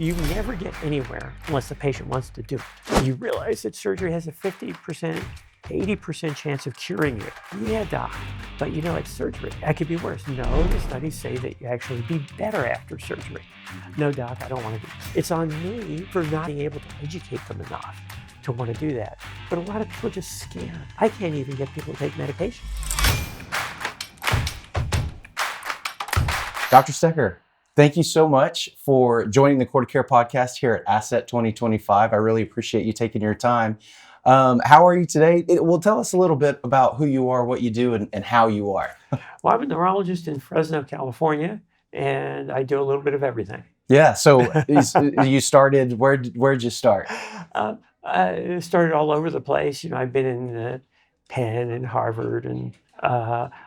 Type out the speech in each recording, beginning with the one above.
You never get anywhere unless the patient wants to do it. You realize that surgery has a 50%, 80% chance of curing you. Yeah, doc, but it's surgery. That could be worse. No, the studies say that you actually be better after surgery. No, doc, I don't want to do it. It's on me for not being able to educate them enough to want to do that. But a lot of people are just scared. I can't even get people to take medication. Dr. Stecker, thank you so much for joining the Core to Care podcast here at ASET 2025. I really appreciate you taking your time. How are you today? Well, tell us a little bit about who you are, what you do, and how you are. Well, I'm a neurologist in Fresno, California, and I do a little bit of everything. Yeah, so you started, where'd you start? I started all over the place. I've been in Penn and Harvard and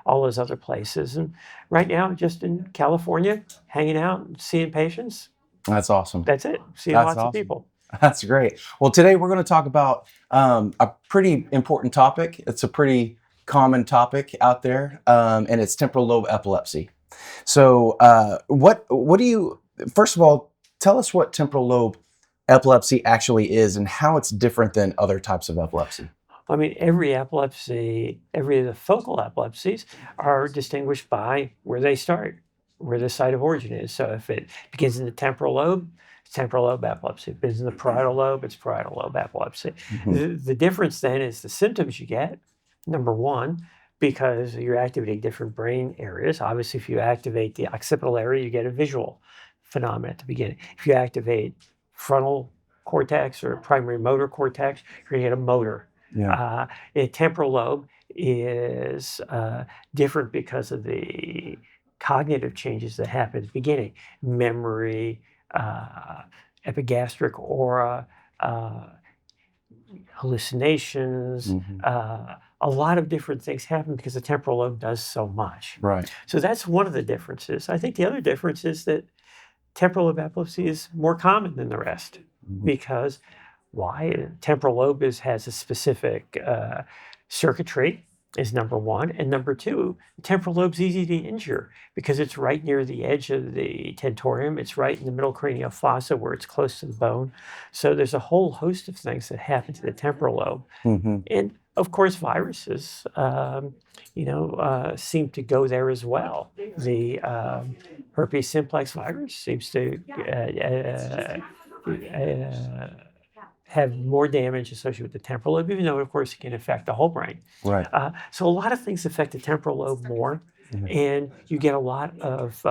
all those other places. And right now, I'm just in California, hanging out and seeing patients. That's awesome. That's it. Seeing lots of people. That's great. Well, today we're going to talk about a pretty important topic. It's a pretty common topic out there, and it's temporal lobe epilepsy. So what do you, first of all, tell us what temporal lobe epilepsy actually is and how it's different than other types of epilepsy. I mean, every epilepsy, every of the focal epilepsies are distinguished by where they start, where the site of origin is. So if it begins in the temporal lobe, it's temporal lobe epilepsy. If it begins in the parietal lobe, it's parietal lobe epilepsy. Mm-hmm. The difference then is the symptoms you get, number one, because you're activating different brain areas. Obviously, if you activate the occipital area, you get a visual phenomenon at the beginning. If you activate frontal cortex or primary motor cortex, you're going to get a motor. Yeah. The temporal lobe is different because of the cognitive changes that happen at the beginning. Memory, epigastric aura, hallucinations, mm-hmm. A lot of different things happen because the temporal lobe does so much. Right. So that's one of the differences. I think the other difference is that temporal lobe epilepsy is more common than the rest. Mm-hmm. Because why? Temporal lobe has a specific circuitry is number one. And number two, the temporal lobe's easy to injure because it's right near the edge of the tentorium. It's right in the middle cranial fossa where it's close to the bone. So there's a whole host of things that happen to the temporal lobe. Mm-hmm. And of course, viruses, seem to go there as well. The herpes simplex virus seems to have more damage associated with the temporal lobe, even though, of course, it can affect the whole brain. Right. So a lot of things affect the temporal lobe more, mm-hmm. and you get a lot of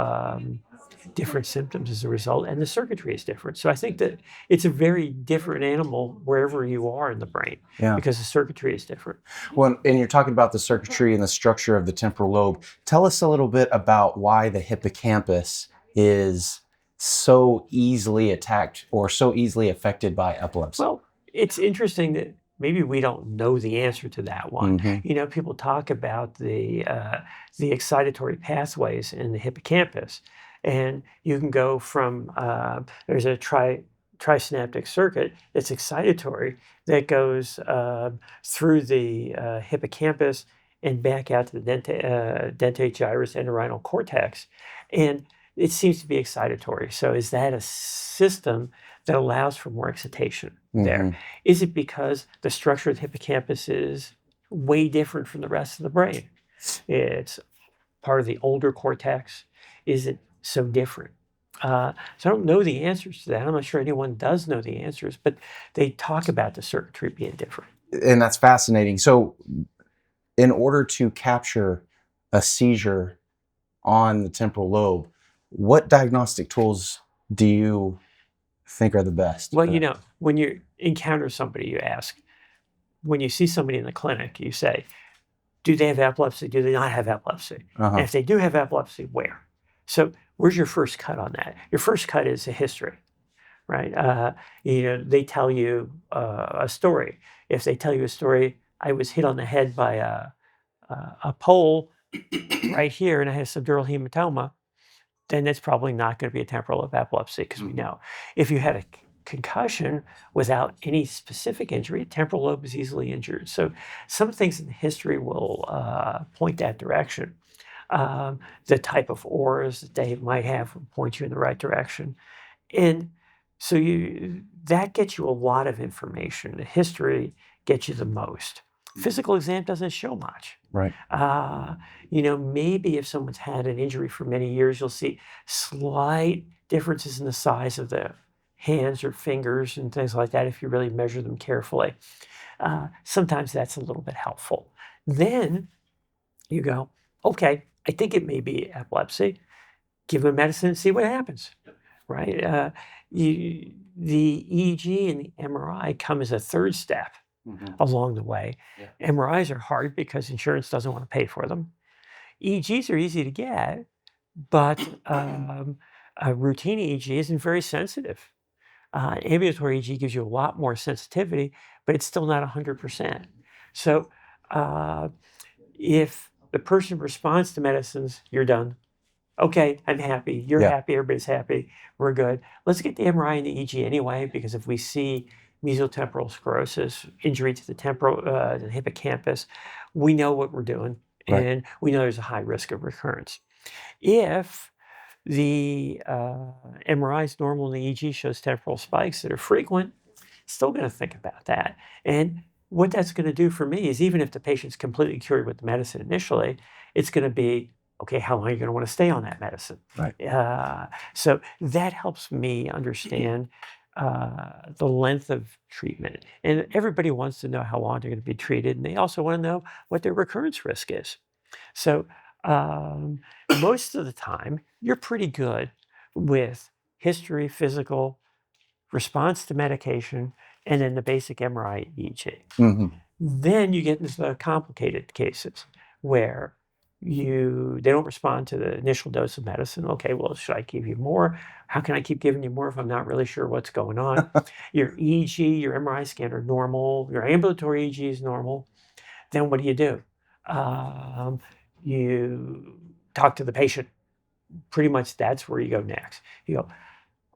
different symptoms as a result, and the circuitry is different. So I think that it's a very different animal wherever you are in the brain, because the circuitry is different. Well, and you're talking about the circuitry and the structure of the temporal lobe. Tell us a little bit about why the hippocampus is so easily attacked or so easily affected by epilepsy. Well, it's interesting that maybe we don't know the answer to that one. Mm-hmm. People talk about the excitatory pathways in the hippocampus, and you can go from there's a trisynaptic circuit that's excitatory that goes through the hippocampus and back out to the dentate gyrus entorhinal cortex, and it seems to be excitatory. So is that a system that allows for more excitation there? Mm-hmm. Is it because the structure of the hippocampus is way different from the rest of the brain? It's part of the older cortex. Is it so different? So I don't know the answers to that. I'm not sure anyone does know the answers, but they talk about the circuitry being different. And that's fascinating. So in order to capture a seizure on the temporal lobe, what diagnostic tools do you think are the best? Well, when you encounter somebody, you ask. When you see somebody in the clinic, you say, do they have epilepsy? Do they not have epilepsy? Uh-huh. And if they do have epilepsy, where? So where's your first cut on that? Your first cut is a history, right? They tell you a story. If they tell you a story, I was hit on the head by a pole right here and I have subdural hematoma, then that's probably not going to be a temporal lobe epilepsy because we know. If you had a concussion without any specific injury, temporal lobe is easily injured. So some things in the history will point that direction. The type of auras that they might have will point you in the right direction. And So that gets you a lot of information. The history gets you the most. Physical exam doesn't show much. Right. Maybe if someone's had an injury for many years, you'll see slight differences in the size of the hands or fingers and things like that if you really measure them carefully. Sometimes that's a little bit helpful. Then you go, okay, I think it may be epilepsy. Give them medicine and see what happens, right? The EEG and the MRI come as a third step along the way. Yeah. MRIs are hard because insurance doesn't want to pay for them. EEGs are easy to get, but a routine EEG isn't very sensitive. Ambulatory EEG gives you a lot more sensitivity, but it's still not 100%. So if the person responds to medicines, you're done. Okay, I'm happy. You're happy. Everybody's happy. We're good. Let's get the MRI and the EEG anyway, because if we see mesotemporal sclerosis, injury to the the hippocampus, we know what we're doing, and we know there's a high risk of recurrence. If the MRI is normal and the EEG shows temporal spikes that are frequent, still going to think about that. And what that's going to do for me is, even if the patient's completely cured with the medicine initially, it's going to be, okay, how long are you going to want to stay on that medicine? Right. So that helps me understand the length of treatment. And everybody wants to know how long they're going to be treated, and they also want to know what their recurrence risk is. So most of the time, you're pretty good with history, physical, response to medication, and then the basic MRI EEG. Mm-hmm. Then you get into the complicated cases where they don't respond to the initial dose of medicine. Okay, well, should I give you more? How can I keep giving you more if I'm not really sure what's going on? Your EEG, your MRI scan are normal. Your ambulatory EEG is normal. Then what do? You talk to the patient. Pretty much that's where you go next. You go,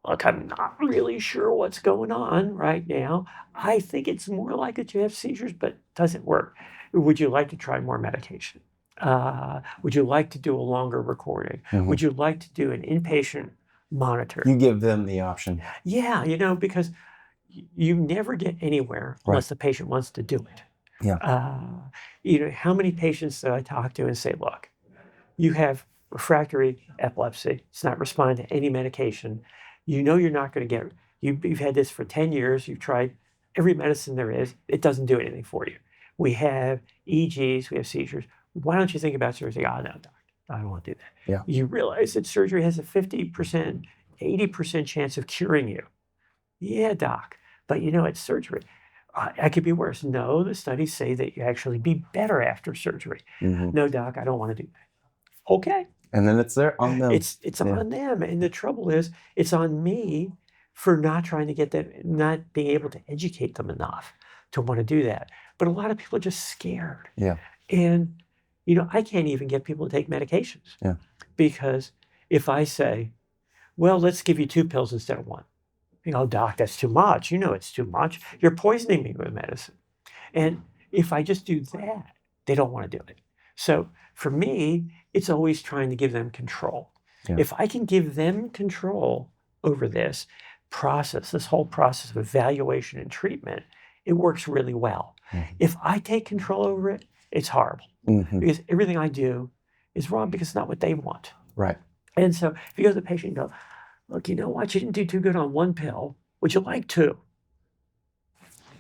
look, I'm not really sure what's going on right now. I think it's more like that you have seizures, but it doesn't work. Would you like to try more medication? Would you like to do a longer recording? Mm-hmm. Would you like to do an inpatient monitor? You give them the option. Yeah, because you never get anywhere unless the patient wants to do it. Yeah. How many patients do I talk to and say, look, you have refractory epilepsy. It's not responding to any medication. You're not going to get, you've had this for 10 years. You've tried every medicine there is. It doesn't do anything for you. We have EEGs, we have seizures. Why don't you think about surgery? Oh, no, doc, I don't want to do that. Yeah. You realize that surgery has a 50%, 80% chance of curing you. Yeah, doc, but it's surgery. I could be worse. No, the studies say that you actually be better after surgery. Mm-hmm. No, doc, I don't want to do that. Okay. And then it's on them. It's on them. And the trouble is, it's on me for not trying to get them, not being able to educate them enough to want to do that. But a lot of people are just scared. Yeah. And, I can't even get people to take medications. Yeah. Because if I say, well, let's give you 2 pills instead of 1. Doc, that's too much. It's too much. You're poisoning me with medicine. And if I just do that, they don't want to do it. So for me, it's always trying to give them control. Yeah. If I can give them control over this whole process of evaluation and treatment, it works really well. Mm-hmm. If I take control over it, it's horrible. Mm-hmm. Because everything I do is wrong because it's not what they want. Right. And so if you go to the patient and go, look, you know what? You didn't do too good on 1 pill. Would you like 2?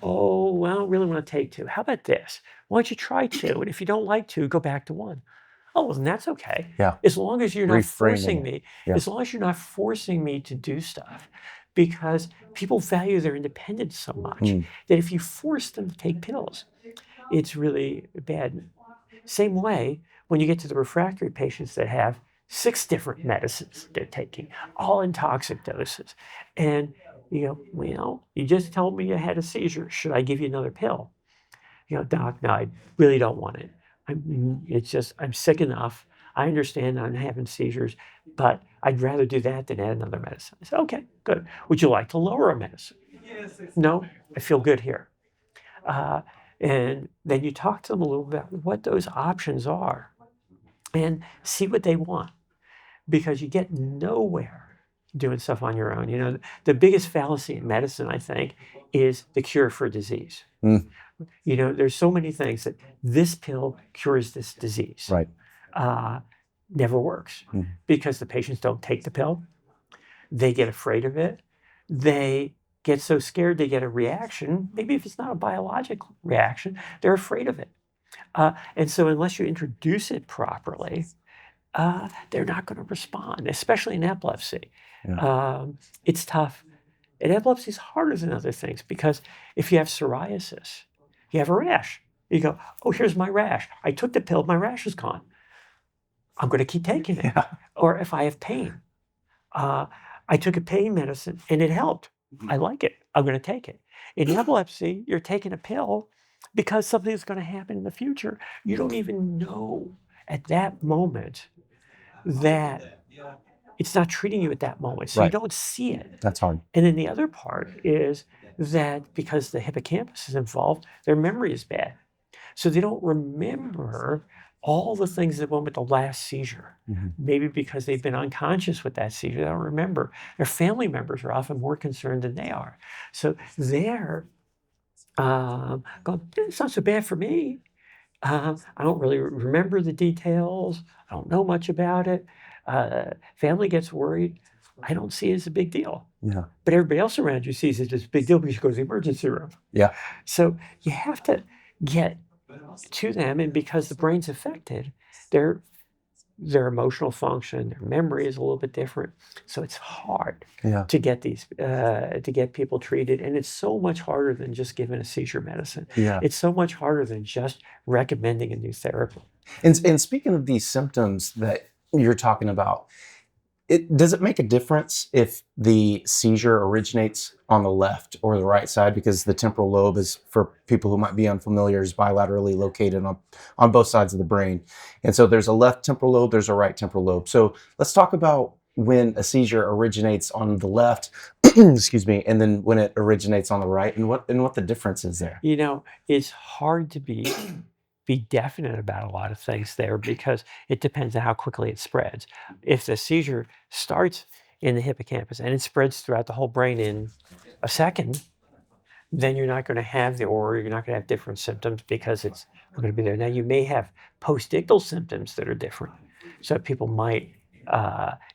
Oh, well, I don't really want to take 2. How about this? Why don't you try 2? And if you don't like 2, go back to 1. Oh, well, then that's okay. Yeah. As long as you're not forcing me. Yeah. As long as you're not forcing me to do stuff. Because people value their independence so much that if you force them to take pills, it's really bad. Same way, when you get to the refractory patients that have 6 different medicines they're taking, all in toxic doses. And you go, well, you just told me you had a seizure. Should I give you another pill? Doc, no, I really don't want it. I'm sick enough. I understand I'm having seizures, but I'd rather do that than add another medicine. I said, okay, good. Would you like to lower a medicine? Yes. No, I feel good here. And then you talk to them a little bit about what those options are and see what they want. Because you get nowhere doing stuff on your own. You know, the biggest fallacy in medicine, I think, is the cure for disease. Mm. You know, there's so many things that this pill cures this disease. Right. Never works because the patients don't take the pill. They get afraid of it. They get so scared they get a reaction. Maybe if it's not a biological reaction, they're afraid of it. And so unless you introduce it properly, they're not going to respond, especially in epilepsy. Yeah. It's tough. And epilepsy is harder than other things because if you have psoriasis, you have a rash. You go, oh, here's my rash. I took the pill, my rash is gone. I'm going to keep taking it. Yeah. Or if I have pain, I took a pain medicine and it helped. I like it. I'm going to take it. In epilepsy, you're taking a pill because something's going to happen in the future. You don't even know at that moment that it's not treating you at that moment. So you Right. don't see it. That's hard. And then the other part is that because the hippocampus is involved, their memory is bad. So they don't remember all the things that went with the last seizure. Maybe because they've been unconscious with that seizure, they don't remember. Their family members are often more concerned than they are. So they're going, it's not so bad for me. I don't really remember the details. I don't know much about it. Family gets worried. I don't see it as a big deal. Yeah. But everybody else around you sees it as a big deal because you go to the emergency room. Yeah. So you have to get to them, and because the brain's affected, their emotional function, their memory is a little bit different. So it's hard to get these to get people treated, and it's so much harder than just giving a seizure medicine. Yeah. It's so much harder than just recommending a new therapy. And speaking of these symptoms that you're talking about, does it make a difference if the seizure originates on the left or the right side? Because the temporal lobe is, for people who might be unfamiliar, is bilaterally located on both sides of the brain. And so there's a left temporal lobe, there's a right temporal lobe. So let's talk about when a seizure originates on the left, excuse me, and then when it originates on the right, and what the difference is there. You know, it's hard to be definite about a lot of things there because it depends on how quickly it spreads. If the seizure starts in the hippocampus and it spreads throughout the whole brain in a second, then you're not going to have you're not going to have different symptoms because it's going to be there. Now you may have postictal symptoms that are different. So people might,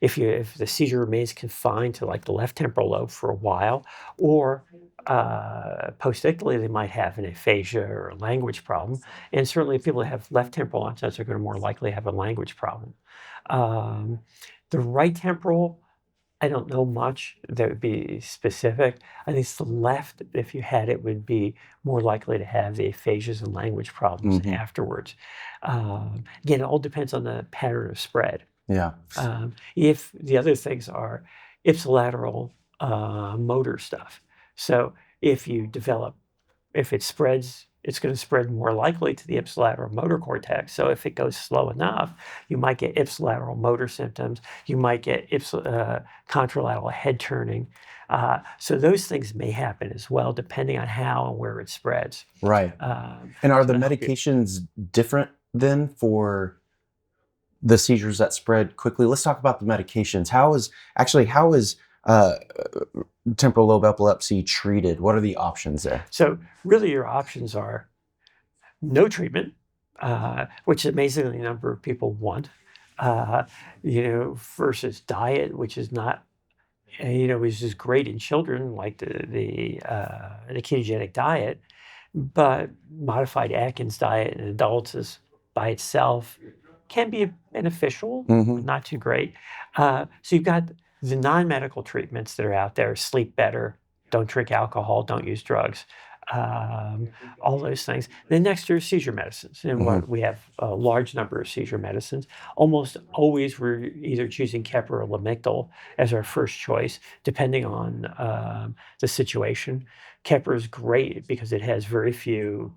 if the seizure remains confined to like the left temporal lobe for a while, or postictally, they might have an aphasia or a language problem. And certainly people that have left temporal onsets are going to more likely have a language problem. The right temporal, I don't know much that would be specific. I think it's the left, if you had it, would be more likely to have the aphasias and language problems afterwards. Again, it all depends on the pattern of spread. Yeah. If the other things are ipsilateral motor stuff. So if it spreads, it's going to spread more likely to the ipsilateral motor cortex. So if it goes slow enough, you might get ipsilateral motor symptoms. You might get contralateral head turning. So those things may happen as well, depending on how and where it spreads. Right. And are the medications different then for the seizures that spread quickly? Let's talk about the medications. How is temporal lobe epilepsy treated? What are the options there? So really your options are no treatment, which amazingly a number of people want, versus diet, which is not, which is great in children, like the ketogenic diet, but modified Atkins diet in adults is by itself can be beneficial, not too great. So you've got the non-medical treatments that are out there: sleep better, don't drink alcohol, don't use drugs, all those things. Then next are seizure medicines. And we have a large number of seizure medicines. Almost always we're either choosing Keppra or Lamictal as our first choice, depending on the situation. Keppra is great because it has very few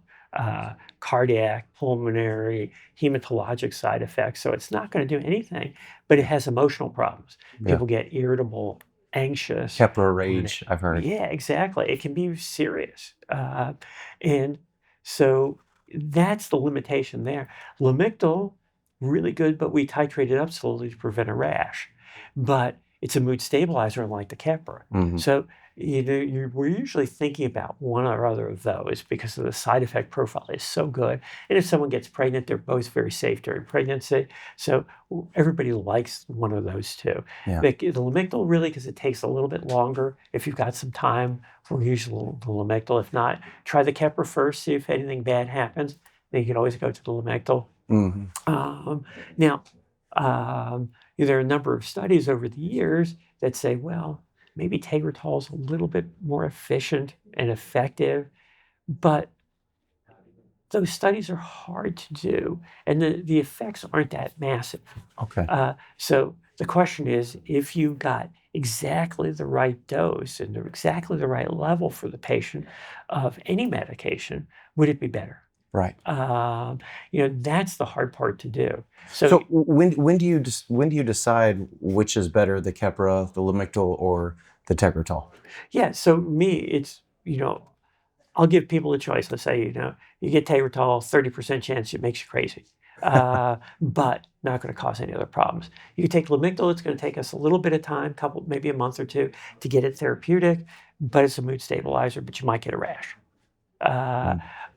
cardiac, pulmonary, hematologic side effects. So it's not going to do anything, but it has emotional problems. People get irritable, anxious. Keppra rage, I've heard. Yeah, exactly. It can be serious. And so that's the limitation there. Lamictal, really good, but we titrate it up slowly to prevent a rash. But it's a mood stabilizer unlike the Keppra. So we're usually thinking about one or other of those because of the side effect profile is so good. And if someone gets pregnant, they're both very safe during pregnancy. So everybody likes one of those two. Yeah. The Lamictal really, because it takes a little bit longer. If you've got some time, we'll use the Lamictal. If not, try the Keppra first, see if anything bad happens. Then you can always go to the Lamictal. Now, there are a number of studies over the years that say, well, maybe Tegretol is a little bit more efficient and effective, but those studies are hard to do, and the effects aren't that massive. Okay. So the question is, if you got exactly the right dose and exactly the right level for the patient of any medication, would it be better? Right. That's the hard part to do. So when do you decide which is better, the Keppra, the Lamictal, or the Tegretol? Yeah. So me, it's I'll give people a choice. Let's say you get Tegretol, 30% chance it makes you crazy, but not going to cause any other problems. You can take Lamictal. It's going to take us a little bit of time, maybe a month or two, to get it therapeutic, but it's a mood stabilizer. But you might get a rash.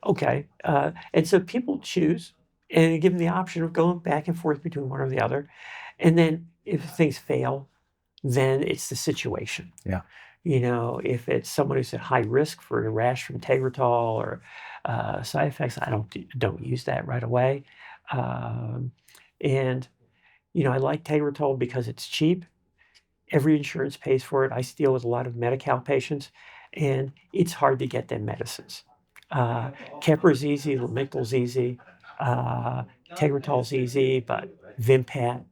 Okay. And so people choose and give them the option of going back and forth between one or the other. And then if things fail, then it's the situation. Yeah. If it's someone who's at high risk for a rash from Tegretol or side effects, I don't use that right away. And I like Tegretol because it's cheap. Every insurance pays for it. I deal with a lot of Medi-Cal patients, and it's hard to get them medicines. Kepra's easy, Lamictal's easy, Tegretol's easy, but Vimpat,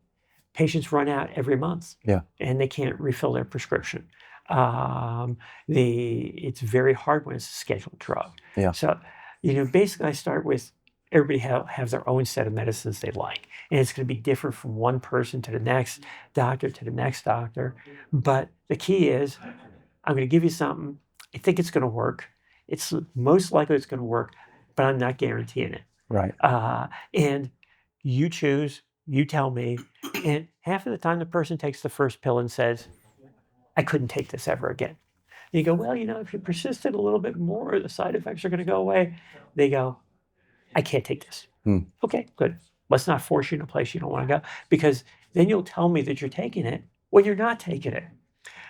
patients run out every month. Yeah. And they can't refill their prescription. It's very hard when it's a scheduled drug. Yeah. So, basically I start with everybody have their own set of medicines they like. And it's going to be different from one person to the next doctor to the next doctor. But the key is, I'm going to give you something. I think it's going to work. It's most likely it's going to work, but I'm not guaranteeing it. Right. And you choose, you tell me, and half of the time the person takes the first pill and says, I couldn't take this ever again. And you go, well, if you persisted a little bit more, the side effects are going to go away. They go, I can't take this. Okay, good. Let's not force you in a place you don't want to go, because then you'll tell me that you're taking it when you're not taking it.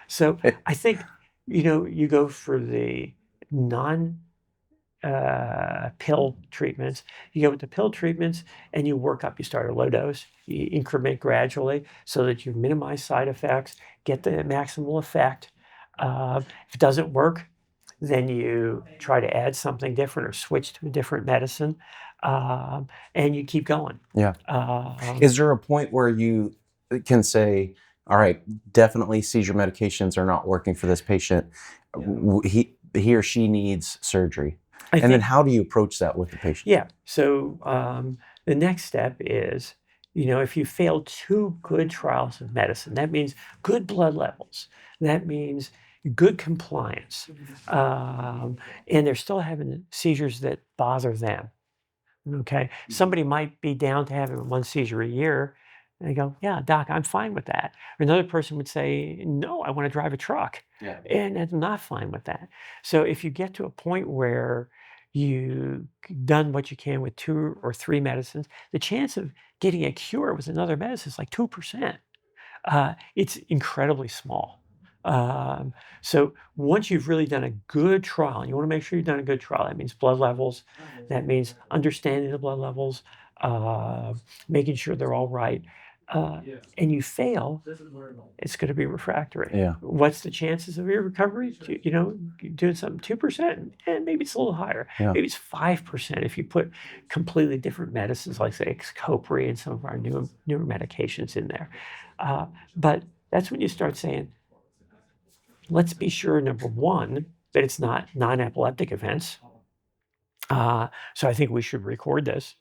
So I think, you go for the non-pill treatments. You go with the pill treatments and you work up. You start at low dose, you increment gradually so that you minimize side effects, get the maximal effect. If it doesn't work, then you try to add something different or switch to a different medicine, and you keep going. Yeah. Is there a point where you can say, all right, definitely seizure medications are not working for this patient. He or she needs surgery. Then how do you approach that with the patient? Yeah. So the next step is, if you fail 2 good trials of medicine, that means good blood levels. That means good compliance. And they're still having seizures that bother them. Okay. Somebody might be down to having 1 seizure a year. And they go, yeah, doc, I'm fine with that. Or another person would say, no, I want to drive a truck. Yeah. And I'm not fine with that. So if you get to a point where you've done what you can with 2 or 3 medicines, the chance of getting a cure with another medicine is like 2%. It's incredibly small. So once you've really done a good trial, and you want to make sure you've done a good trial, that means blood levels, that means understanding the blood levels, making sure they're all right, and you fail, it's going to be refractory. Yeah. What's the chances of your recovery? Doing something 2%, and maybe it's a little higher. Yeah. Maybe it's 5% if you put completely different medicines like, say, Xcopri and some of our newer medications in there. But that's when you start saying, let's be sure, number one, that it's not non-epileptic events. So I think we should record this.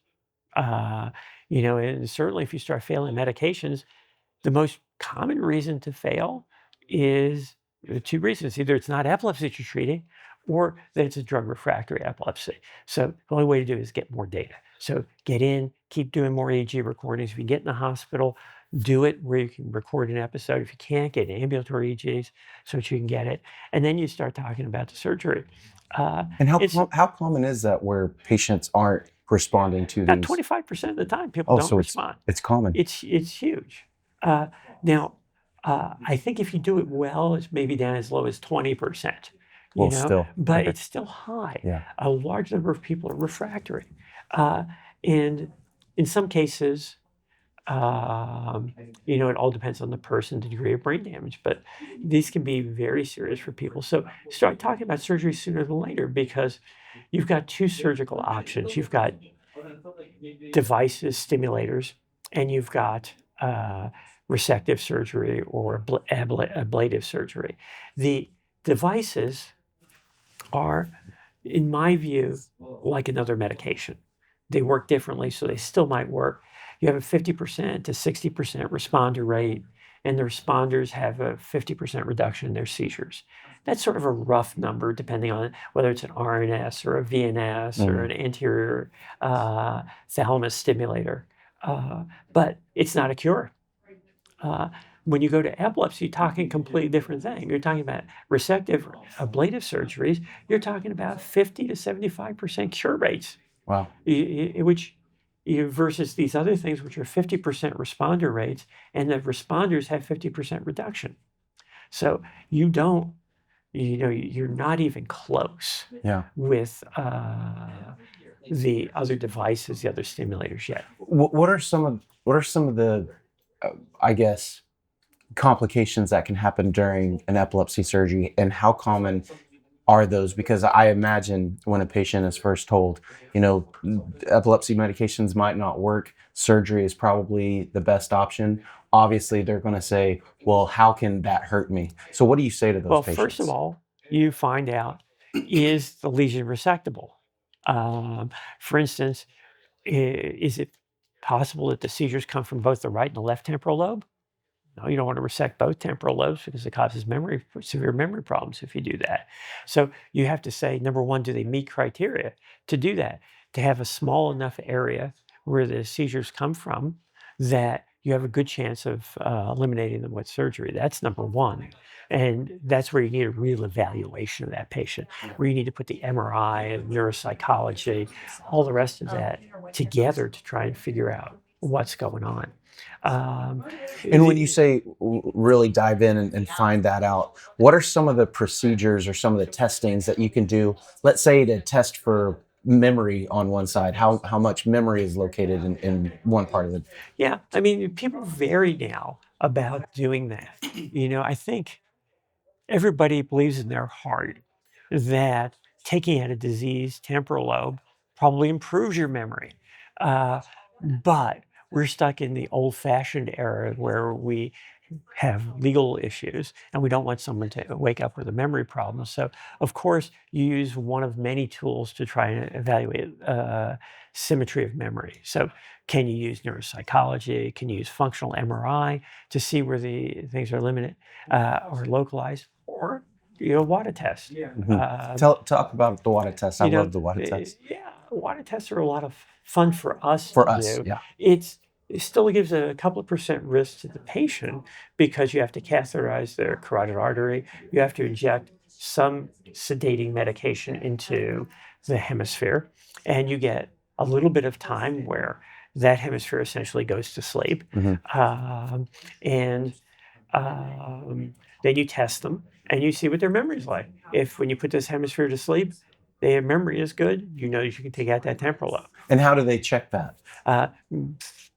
And certainly if you start failing medications, the most common reason to fail is 2 reasons. Either it's not epilepsy that you're treating, or that it's a drug refractory epilepsy. So the only way to do it is get more data. So get in, keep doing more EEG recordings. If you get in the hospital, do it where you can record an episode. If you can't, get ambulatory EEGs so that you can get it. And then you start talking about the surgery. And It's how common is that where patients aren't responding to about these? 25% of the time people Oh, don't so respond. it's common. It's huge. Now, I think if you do it well, it's maybe down as low as 20%. Well, still, but okay. it's still high. Yeah. A large number of people are refractory, and in some cases, it all depends on the person, the degree of brain damage, but these can be very serious for people. So start talking about surgery sooner than later, because you've got two surgical options. You've got devices, stimulators, and you've got resective surgery or ablative surgery. The devices are, in my view, like another medication. They work differently, so they still might work. You have a 50% to 60% responder rate, and the responders have a 50% reduction in their seizures. That's sort of a rough number, depending on whether it's an RNS or a VNS or an anterior thalamus stimulator. But it's not a cure. When you go to epilepsy, you're talking a completely different thing. You're talking about resective ablative surgeries. You're talking about 50 to 75% cure rates. Wow. Which versus these other things, which are 50% responder rates, and the responders have 50% reduction. So you're not even close with the other devices, the other stimulators yet. What are some of the I guess complications that can happen during an epilepsy surgery, and how common are those? Because I imagine when a patient is first told, epilepsy medications might not work, surgery is probably the best option. Obviously, they're going to say, well, how can that hurt me? So what do you say to those patients? Well, first of all, you find out, is the lesion resectable? For instance, is it possible that the seizures come from both the right and the left temporal lobe? No, you don't want to resect both temporal lobes because it causes severe memory problems if you do that. So you have to say, number one, do they meet criteria to do that? To have a small enough area where the seizures come from that you have a good chance of eliminating them with surgery. That's number one. And that's where you need a real evaluation of that patient, where you need to put the MRI and neuropsychology, all the rest of that together to try and figure out what's going on. And when you say really dive in and find that out, what are some of the procedures or some of the testings that you can do, let's say to test for memory on one side, how much memory is located in one part of it? Yeah, I mean, people vary now about doing that. I think everybody believes in their heart that taking out a diseased temporal lobe probably improves your memory. But we're stuck in the old-fashioned era where we have legal issues and we don't want someone to wake up with a memory problem. So, of course, you use one of many tools to try and evaluate symmetry of memory. So, can you use neuropsychology? Can you use functional MRI to see where the things are limited or localized? Or WADA test. Talk about the WADA test. I love the WADA test. Yeah, WADA tests are a lot of fun for us For to us, do. yeah. It still gives a couple of % risk to the patient because you have to catheterize their carotid artery. You have to inject some sedating medication into the hemisphere, and you get a little bit of time where that hemisphere essentially goes to sleep. And then you test them and you see what their memory's like. If when you put this hemisphere to sleep, their memory is good, you can take out that temporal lobe. And how do they check that?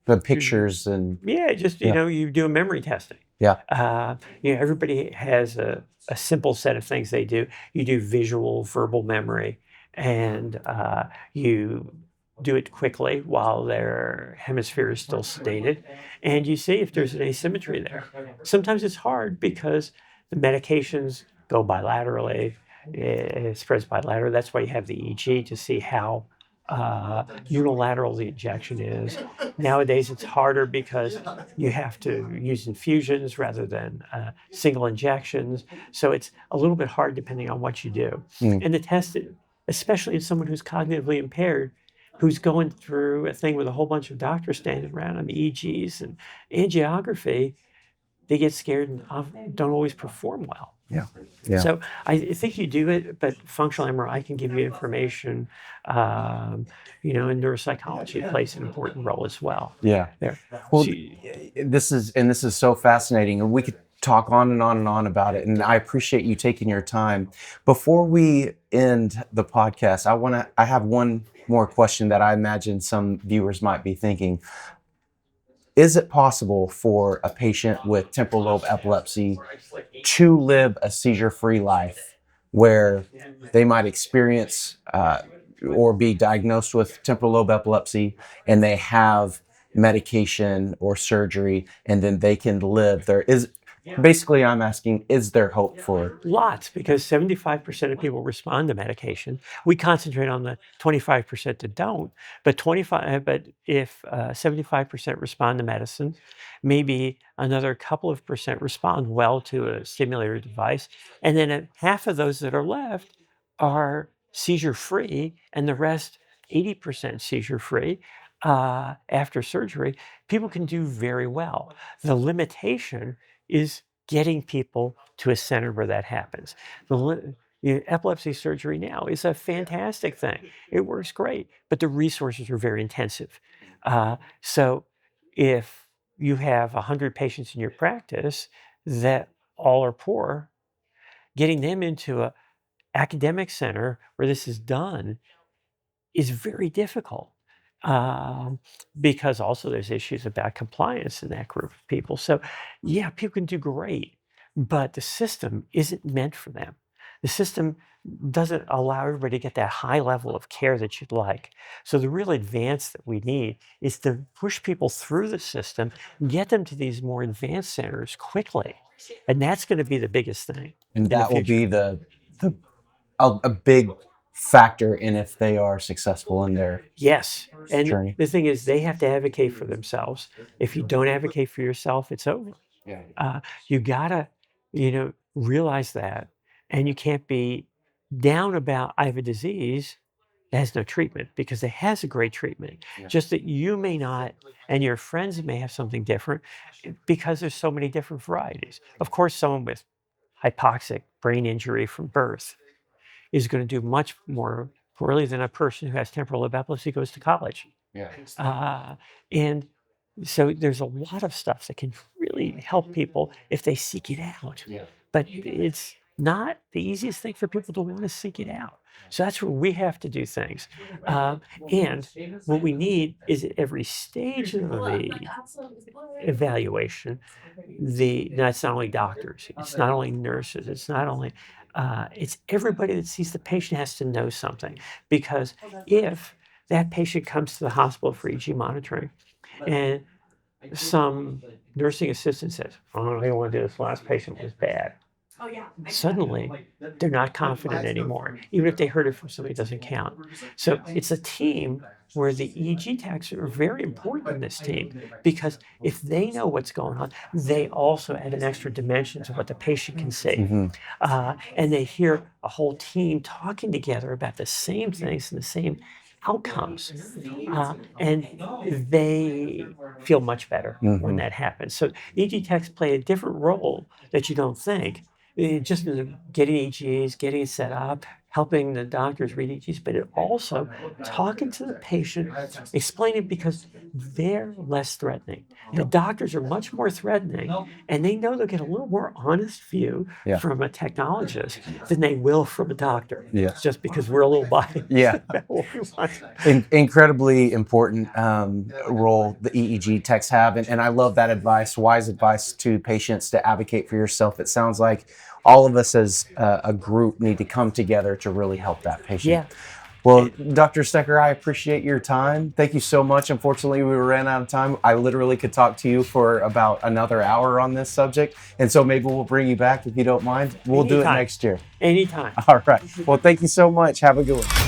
The pictures and... Yeah, just, you do a memory testing. Yeah. Everybody has a simple set of things they do. You do visual, verbal memory, and you do it quickly while their hemisphere is still sedated, and you see if there's an asymmetry there. Sometimes it's hard because the medications go bilaterally, it spreads bilaterally. That's why you have the EEG to see how unilateral the injection is. Nowadays, it's harder because you have to use infusions rather than single injections. So it's a little bit hard depending on what you do. And the test, especially in someone who's cognitively impaired, who's going through a thing with a whole bunch of doctors standing around him, EEGs and angiography, they get scared and don't always perform well. Yeah. Yeah. So I think you do it, but functional MRI can give you information. And neuropsychology plays an important role as well. Yeah. There. Well, So this is so fascinating, and we could talk on and on and on about it. And I appreciate you taking your time. Before we end the podcast, I have one more question that I imagine some viewers might be thinking. Is it possible for a patient with temporal lobe epilepsy to live a seizure-free life where they might experience or be diagnosed with temporal lobe epilepsy and they have medication or surgery and then they can live there? Basically, I'm asking, is there hope for? lots, because 75% of people respond to medication. We concentrate on the 25% that don't, but if 75% respond to medicine, maybe another couple of percent respond well to a stimulator device, and then half of those that are left are seizure-free, and the rest, 80% seizure-free after surgery. People can do very well. The limitation is getting people to a center where that happens. Epilepsy surgery now is a fantastic thing. It works great, but the resources are very intensive. So if you have 100 patients in your practice that all are poor, getting them into an academic center where this is done is very difficult. Because also there's issues about compliance in that group of people. So yeah, people can do great, but the system isn't meant for them. The system doesn't allow everybody to get that high level of care that you'd like. So the real advance that we need is to push people through the system, get them to these more advanced centers quickly. And that's going to be the biggest thing. And that will be a big factor in if they are successful in their Yes. And journey. the thing is, they have to advocate for themselves. If you don't advocate for yourself, it's over. Yeah. You gotta, realize that. And you can't be down about, I have a disease that has no treatment, because it has a great treatment. Yeah. Just that you may not, and your friends may have something different, because there's so many different varieties. Of course, someone with hypoxic brain injury from birth is going to do much more poorly than a person who has temporal lobe epilepsy goes to college. Yeah. And so there's a lot of stuff that can really help people if they seek it out. Yeah. But it's not the easiest thing for people to want to seek it out. So that's where we have to do things. And what we need is at every stage of the evaluation, that's not only doctors, it's not only nurses, it's not only, it's everybody that sees the patient has to know something. Because if that patient comes to the hospital for EEG monitoring and some nursing assistant says, "Oh, I don't want to do this, last patient was bad," suddenly they're not confident anymore, even if they heard it from somebody who doesn't count. So it's a team where the EEG techs are very important in this team, because if they know what's going on, they also add an extra dimension to what the patient can see. And they hear a whole team talking together about the same things and the same outcomes, and they feel much better when that happens. So EEG techs play a different role that you don't think. Just in getting EEGs, getting it set up, helping the doctors read EEGs, but it also talking to the patient, explaining, because they're less threatening. The doctors are much more threatening, and they know they'll get a little more honest view from a technologist than they will from a doctor. Yeah. Just because we're a little biased. Yeah. about what we want. Incredibly important role the EEG techs have. And I love that advice, wise advice to patients to advocate for yourself. It sounds like all of us as a group need to come together to really help that patient. Yeah. Well, Dr. Stecker, I appreciate your time. Thank you so much. Unfortunately, we ran out of time. I literally could talk to you for about another hour on this subject. And so maybe we'll bring you back if you don't mind. We'll do it next year. Anytime. All right. Well, thank you so much. Have a good one.